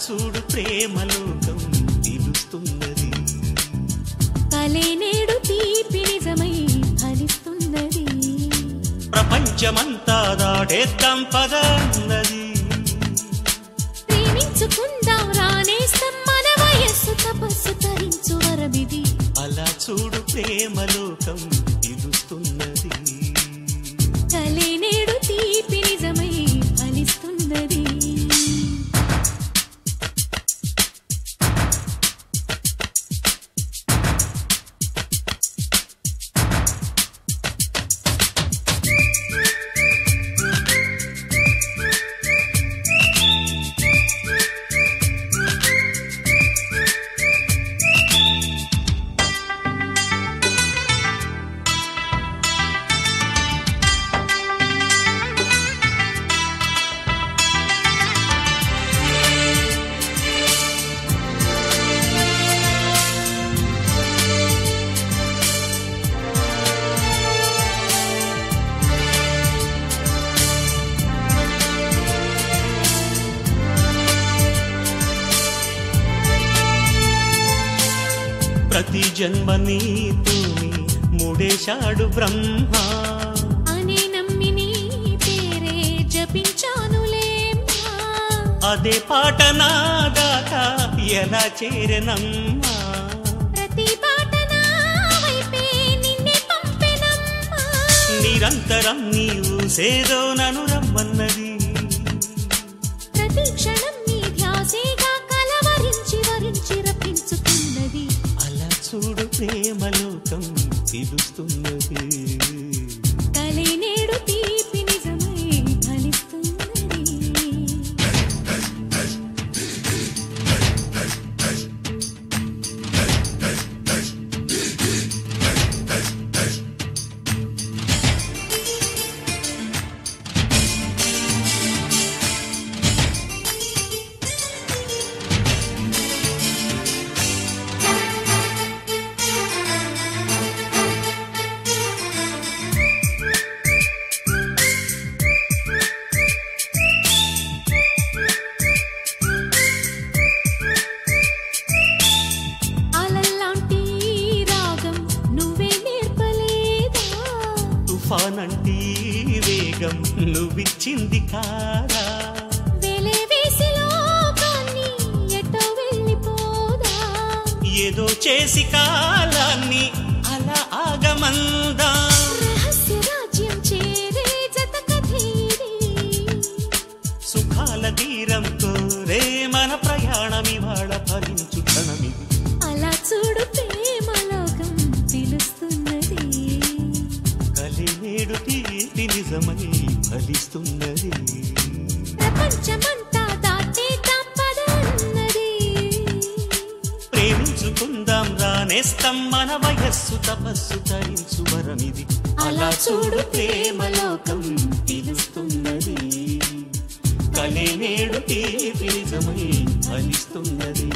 చూడు ప్రేమలోకం నిలుస్తున్నది. కలే నేడు తీపి నిజమై ఫలిస్తున్నది. ప్రపంచమంతా దాటేద్దాం పదన్నది. ప్రేమించుకుందాం రానేస్తాం మన వయస్సు తపస్సు తరించు వరమిది. అలా చూడు ప్రేమలోకం నిలుస్తున్నది. కలే నేడు తీపి నిజమై ఫలిస్తున్నది. ప్రతి జన్మ నీతోని ముడేశాడు బ్రహ్మ అనే నమ్మి నీ పేరే జపించానులేమ్మా. అదే పాట నా దాకా ఎలా చేరనమ్మా. ప్రతి పాట నా వైపే నిన్నే పంపెనమ్మా. నిరంతరం నీవు సేదో నను రమ్మన్నది. ప్రతి క్షణం నీ ధ్యాసేగా కలవరించి వరించి రప్పించుతున్నది. అలా చూడు ప్రేమలోకం పిలుస్తున్నది. కలే నేడు తీపి నిజమై ఫలిస్తున్నది. అలల్లాంటి రాగం నువ్వే నేర్పలేదా. తుఫానంటి వేగం నువ్విచ్చింది కాదా. వెలే వేసి లోకాన్ని ఎటో వెళ్ళిపోదా. ఏదో చేసి కాలాన్ని అలా ఆగమందా. రహస్య రాజ్యం చేరే జత కథేది. సుఖాల తీరం కోరే మన ప్రయాణమివాళ ఫలించు క్షణమిది. అలా చూడు ప్రేమలోకం పిలుస్తున్నది. కలి నేడు తీపి నిజమై ఫలిస్తున్నది. ప్రపంచమంతా దాటేద్దాం పదన్నది. ప్రేమించుకుందాం రానేస్తాం మన వయస్సు తపస్సు తరించు వరమిది. అలా చూడు ప్రేమలోకం పిలుస్తున్నది. కలి నేడు తీపి నిజమై ఫలిస్తున్నది.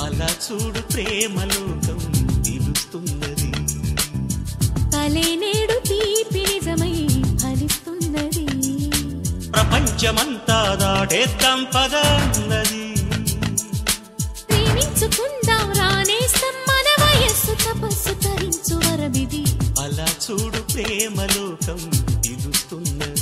అలా చూడు ప్రేమలోకం పిలుస్తున్నది. కలే నేడు తీపి నిజమై ఫలిస్తున్నది. ప్రపంచమంతా దాటేద్దాం పదన్నది. ప్రేమించుకుందాం రానేస్తాం మన వయస్సు తపస్సు తరించు వరమిది. అలా చూడు ప్రేమలోకం పిలుస్తున్నది.